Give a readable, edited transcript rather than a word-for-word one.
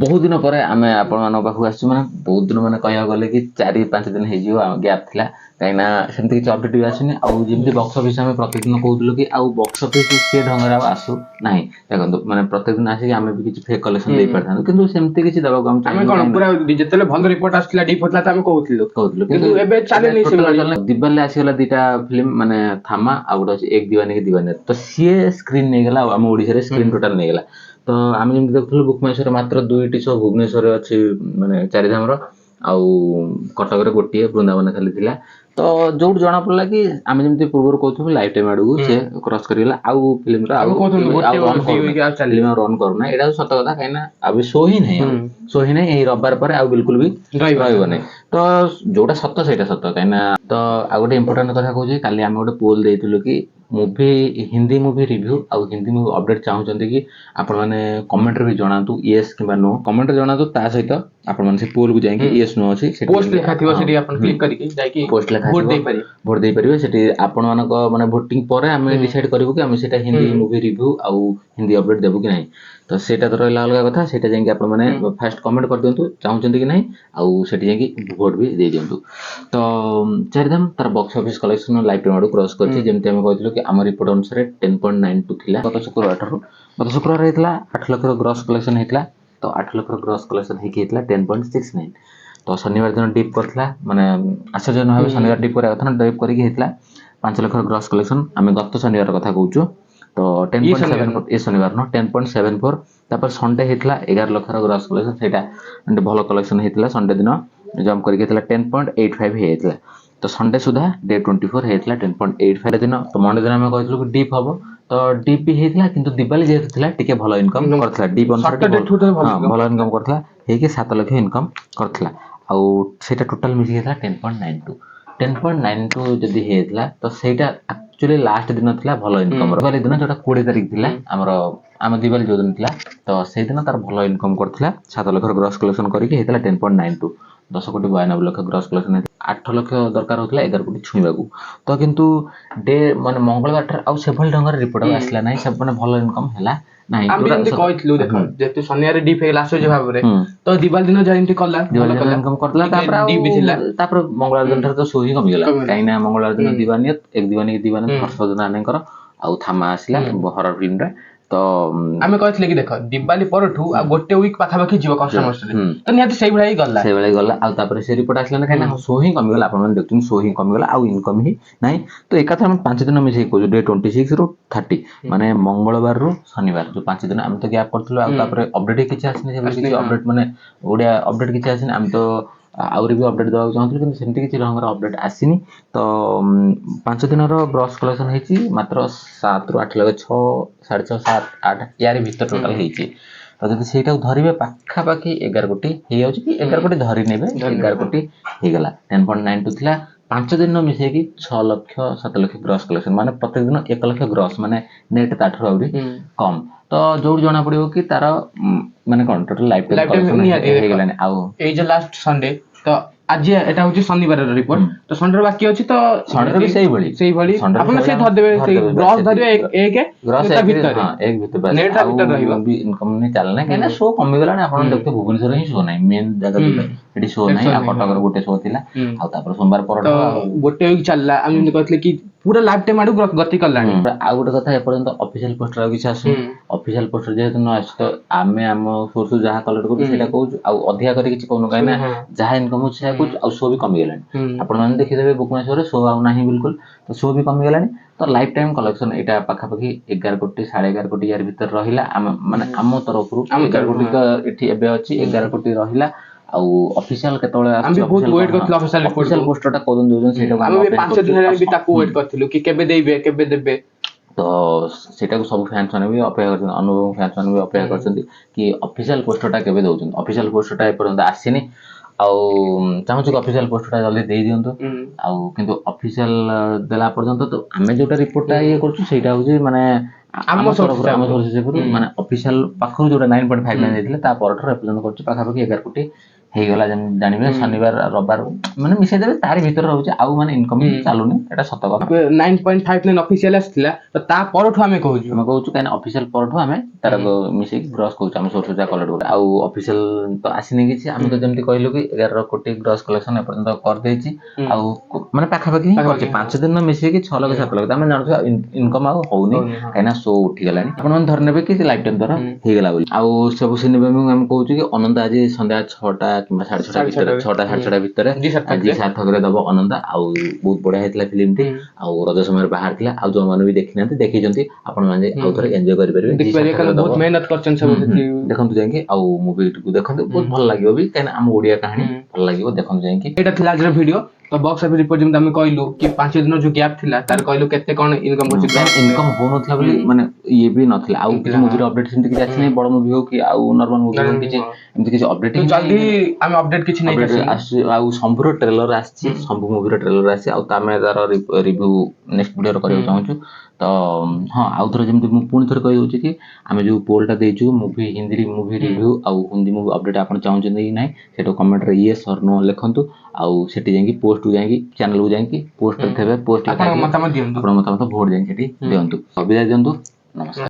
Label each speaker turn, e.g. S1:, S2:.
S1: बहुत दिन पर आम आपण पाखु आसु माने बहुत दिन माने कहया गले कि 4-5 दिन हे जियो गैप थिला कहिना सेमति कि अपडेट भी आसुनी आ जेमति बॉक्स ऑफिस हम प्रतिदिन कहउतलो कि आ बॉक्स ऑफिस से ढंगर आसु नाही देखंतु माने प्रतिदिन आसी कि आमे भी किछ फेक कलेक्शन दे परथान किंतु सेमति किछ दबाको हम
S2: आमे कोन पूरा जेतेले भल रिपोर्ट आसला डीप होतला त आमे कहउतलो किंतु एबे चाले नै से
S1: दिवाली आसीगला दीटा फिल्म माने थामा आ गोटे अछि एक दीवानी के दीवानी तो सी स्क्रीन नै गेला हम ओडिसा रे स्क्रीन टोटल नै गेला तो आम जमी देखुलु बुकमाइशर मात्र 2टी शो भुवनेश्वर अच्छी माने चारिधाम आउ कटक गोटे वृंदावन खाली थिला तो जो जना पड़ला कि आम जमी पूर्व कहूँ लाइफ टाइम आड़ू से क्रॉस करगला आउ फिल्म रन करूना यहाँ सत कथा कहीं अभी शो ही नहीं रविवार पर आउ बिल्कुल भी रही नहीं तो जोटा सत से सत कहीं तो आ गोटे इम्पोर्टाट कथा कहूँ काली आम गोटे पोल देलु कि मूवी हिंदी मूवी रिव्यू आउ हिंदी मूवी अपडेट चाहते कि आपण मैंने कमेंट रे भी जणातु येस किबा नो कमेंट रे जणातु ता सहित आपण माने से पोल को जाई येस नो अछि
S2: पोस्ट लिखा थिबो सेठी आपण क्लिक करके जाई कि
S1: पोस्ट लिखा वोट दे परिबे सेठी आपण मानक माने वोटिंग परे हम डिसाइड करबो कि हम सेटा हिंदी मूवी रिव्यू आउ हिंदी अपडेट देबो कि नहीं तो सेटा तो रहला अलग कथा सेटा जाई कि आपण माने फर्स्ट कमेंट कर दियंतु चाहउछंती कि नहीं आउ सेठी जाई कि वोट भी दे दियंतु तो चारिधाम तार box office collection life time cross करछि जेमते हम कहथिलु कि आम रिपोर्ट अनुसार 10.92 थिला गत शुक्रवार हेतला 8 लाख ग्रॉस कलेक्शन हेतला तो 8 लाख ग्रॉस कलेक्शन हेकी हेतला 10.69 तो शनिवार दिन डिप करथला माने आश्चर्य न होबे शनिवार डिप करे कथा डिप करिक हेतला 5 लाख ग्रॉस कलेक्शन आमे गत शनिवार कथा कहउछु तो 10.7 ए शनिवार न 10.74 तापर संडे हेतला 11 लाख ग्रॉस कलेक्शन सेटा भलो कलेक्शन हेतला संडे दिन जंप करिक हेतला 10.85 हेतला तो संडे सुधा डे 24 हेतला 10.85 दिन तो मंडे दिन हम कहथिलु कि डीप हबो तो डीप भी हेतला किंतु दिवाली जेत थिला टिके भलो इनकम करथला डीप अनुसार भलो इनकम करथला हे कि 7 लाख इनकम करथला आ सेटा टोटल मिसी हेतला 10.92 जदी हेतला तो सेटा एक्चुअली लास्ट दिन थिला भलो इनकम दिवाली दिन जोटा 20 तारिख थिला आम दिवाली जो दिन थिला तो से दिन तार भलो इनकम करथला 7 लाख ग्रॉस कलेक्शन करिक हेतला 10.92 10 कोटी 92 लाख ग्रॉस कलेक्शन 8 लाख दरकार होतला 11 कोटी छुईबाकू तो किंतु डे माने मंगलवार ठार आ सेभल ढंगर रिपोर्ट आसला नाही सब माने भलो इनकम हैला नाही
S2: हम भी कहथिलु देखो जेते शनिवार डी फेल आसो जे भाबरे तो दिवाली दिन जयंती कला
S1: दिवाली इनकम करतला तापर मंगलवार दिन ठार तो सो ही कमी गेला काइना मंगलवार दिन दीवानियत एक दीवानी के दीवानी हर्षवर्धन आनेकर आउ थामा आसला हरर फिल्म रे तो
S2: आमे कहथिले कि देखो दिवाली परठू आ गोटे वीक पाखा पाखी जीव कस्टमर्स रे तो निहाती सेही भलाई गल्ला आ तापर से रिपोर्ट आसला ना काइना सो ही कमी गेला आपण मन देखथुन सो ही कमी गेला आ इनकम ही नाही तो एकाथर हम 5 दिन मिसे को डे 26 रो 30 माने मंगलवार रो शनिवार जो 5 दिन हम तो गैप करथलो आ तापर अपडेट किछ आसने किछ अपडेट माने ओडिया अपडेट किछ आसने हम तो आउरी भी अपडेट देवा चाहूँ कि सेमती किसी रंगर अपडेट आसीनी तो 5 दिन ग्रॉस कलेक्शन हेची मात्र 7 ରୁ 8 लाख 6 6.5 7 8 यार भीतर टोटल हेची तो जदि सेटा धरिबे पाखा पाखी 11 कोटी हे जाउची कि 11 कोटी धरि नेबे 11 कोटी हे गला 10.92 थिला 5 दिन मिसे कि 6 लाख 7 लाख ग्रॉस कलेक्शन माने प्रत्येक दिन 1 लाख ग्रॉस माने नेट ताठरो आउरी कम तो जोड़ जना पड़िबो कि तार माने कोन टोटल लाइफ टाइम हे गेलानी आउ ए जे लास्ट संडे तो आज एटा होची शनिवार रो रिपोर्ट तो संडे बाकी अछि तो
S1: संडे भी सही भली
S2: अपन से धर देबे से ग्रॉस धरिबे एक
S1: ग्रॉस भीतर हां एक भीतर बस
S2: नेट भीतर रहिबो
S1: भी इनकम नै चलना कहना शो कमी गेला नै आपण देखते भुवनेश्वर ही शो नै मेन जगह एडी शो नै आ कटक रो गोटे शो थिला आ तापर सोमवार पर
S2: गोटे वीक चलला हम जे कहथले कि पूरा लाइफ टाइम आडू गति करलानी
S1: आ गोटे कथा ए पर्यंत ऑफिशियल पोस्टर आ किछ आसु ऑफिशियल पोस्टर जेहेतु न आस तो आमे हम सोर्स जहा कलेक्ट करू सेटा कहू आ अधिया करी किछ कोन कहना जहा इनकम हो से कुछ आ शो भी कमी गेलानी आपण माने देखि देबे बुकमाइशर रे शो आ नाही बिल्कुल तो शो भी कमी गेलानी तो लाइफ टाइम कलेक्शन एटा पाखा पाखी 11 कोटी 11.5 कोटी यार भीतर रहिला माने हम तरफ रु 11 कोटी तो एठी एबे अछि 11 कोटी रहिला आ ऑफिशियल केतोले
S2: हम भी बहुत वेट करथला ऑफिशियल
S1: पोस्टरटा कोदन दोजन सेटा
S2: हम भी 5 दिन रे भी ताको वेट करथलु कि केबे देबे
S1: तो सेटा को सब फैंस माने भी अपेक्षा करछन अनुभव फैंस माने भी अपेक्षा करछन कि ऑफिशियल पोस्टरटा केबे दोजन ऑफिशियल पोस्टरटा ए पर्यंत आसीनी आ चाहूँ कि ऑफिशियल पोस्टरटा जल्दी दे दियंतु आ किंतु ऑफिशियल देला पर्यंत तो हमें जोटा रिपोर्टटा ये करछु सेटा होजी माने आम सोर्स से माने ऑफिशियल पाखु जोटा 9.59 देथिले ता परठर रिप्रेजेंट करछु पाखा पाखी 11 कोटी ହେଇଗଲା ଯେମିତି ଜାଣିବେ ଶନିବାର ରବିବାର ମାନେ ମିଶେଇ ଦେବେ ତାରି ଭିତରେ ରହୁଛି ଆଉ ମାନେ ଇନକମ୍ ଚାଲୁନି ଏଟା ସତ କଥା
S2: 9.59 ଅଫିସିଆଲ ଆସିଥିଲା ତ ତା ପରଠୁ ଆମେ କହୁଛୁ
S1: କାହିଁକି ଅଫିସିଆଲ ପରଠୁ ଆମେ ତାର ମିଶେଇକି ଗ୍ରସ୍ କରୁଛୁ ଆମେ ସୋର୍ସ ଯାହା କଲେକ୍ଟ କରୁ ଆଉ ଅଫିସିଆଲ ତ ଆସିନି କିଛି ଆମେ ତ ଯେମିତି କହିଲୁ କି 11 କୋଟି ଗ୍ରସ୍ କଲେକ୍ସନ ଏପର୍ଯ୍ୟନ୍ତ କରିଦେଇଛି ଆଉ ମାନେ ପାଖାପାଖି ହିଁ କରିଛି 5 ଦିନ ମିଶେଇକି 6 ଲକ୍ଷ 7 ଲକ୍ଷ ଆମେ ଜାଣୁଛୁ ଇନକମ୍ ଆଉ ହଉନି କାହିଁକିନା ଶୋ ଉଠିଗଲାଣି ଆପଣମାନେ ଧରି ନେବେ କି ଲାଇଫ ଟାଇମ ଦ୍ୱାରା ହେଇଗଲା ବୋଲି ଆଉ ସବୁ ସିନେମା ଆମେ କହୁଛୁ କି ଅନନ୍ତ ଆଜି ସନ୍ଧ୍ୟା 6ଟା କିମ୍ବା 6:30 ଭିତରେ 6ଟା 6:30 ଭିତରେ ଆଜି ସାର୍ଥକରେ ଦବ ଅନନ୍ତା ଆଉ ବହୁତ ବଢିଆ ହେଇଥିଲା ଫିଲ୍ମଟି ଆଉ ରଜ ସମୟରେ ବାହାରି ଥିଲା ଆଉ ଯୋଉମାନେ ବି ଦେଖିନାହାନ୍ତି ଦେଖିଛନ୍ତି ଆପଣମାନେ ଆଉ ଥରେ ଏନ୍ଜୟ କରିପାରିବେ ଦେଖନ୍ତୁ ଯାଇକି ଆଉ ମୁଭିଟିକୁ ଦେଖନ୍ତୁ ବହୁତ ଭଲ ଲାଗିବ ବି କାହିଁକିନା ଆମ ଓଡିଆ କାହାଣୀ ଭଲ ଲାଗିବ ଦେଖନ୍ତୁ ଯାଇକି
S2: ଏଇଟା ଥିଲା ଆଜିର ଭିଡିଓ ତ ବକ୍ସ ଅଫିସ ରିପୋର୍ଟ ଯେମିତି ଆମେ କହିଲୁ କି 5 ଦିନ ଯୋଉ ଗ୍ୟାପ ଥିଲା ତାର କହିଲୁ କେତେ କଣ ଇନକମ୍ କରୁଛି
S1: ଇନକମ୍ ହଉନଥିଲା ବୋଲି ମାନେ ଇଏ ବି ନଥିଲା ଆଉ କିଛି ମୁଭିର ଅପଡେଟ ସେମିତି କିଛି ଆସିନି ବଡ ମୁଭି ହଉ କି ଆଉ ନର୍ମାଲ ମୁଭି ହଉ କିଛି ଏମିତି କିଛି ଅପଡେଟ
S2: ଜଲ୍ଦି ଆମେ ଅପଡେଟ କିଛି ନେଇ
S1: ଆସିଛି ଆଉ ସମ୍ଭୁର ଟ୍ରେଲର ଆସିଛି ସମ୍ଭୁ ମୁଭିର ଟ୍ରେଲର ଆସିଛି ଆଉ ଆମେ ତାର ରିଭ୍ୟୁ ନେକ୍ସଟ ଭିଡିଓରେ କରିବାକୁ ଚାହୁଁଛୁ ତ ହଁ ଆଉ ଥରେ ଯେମିତି ମୁଁ ପୁଣି ଥରେ କହିଦଉଛି କି ଆମେ ଯୋଉ ପୋଲଟା ଦେଇଛୁ ମୁଭି ହିନ୍ଦୀ ମୁଭି ରିଭ୍ୟୁ ଆଉ ହିନ୍ଦୀ ମୁଭି ଅପଡେଟ ଆପଣ ଚାହୁଁଛନ୍ତି କି ନାହିଁ ସେଠୁ କମେଣ୍ଟରେ ୟେସ୍ ଅର୍ ନୋ ଲେଖନ୍ତୁ ଆଉ ସେଠି ଯାଇକି ପୋଷ୍ଟକୁ ଯାଇକି ଚ୍ୟାନେଲକୁ ଯାଇକି ପୋଷ୍ଟରେ ଥିବେ ପୋଷ୍ଟ ଆପଣ ମତାମତ ଭୋଟ ଯାଇକି ସେଠି ଦିଅନ୍ତୁ ବିଦାୟ ଦିଅନ୍ତୁ ନମସ୍କାର।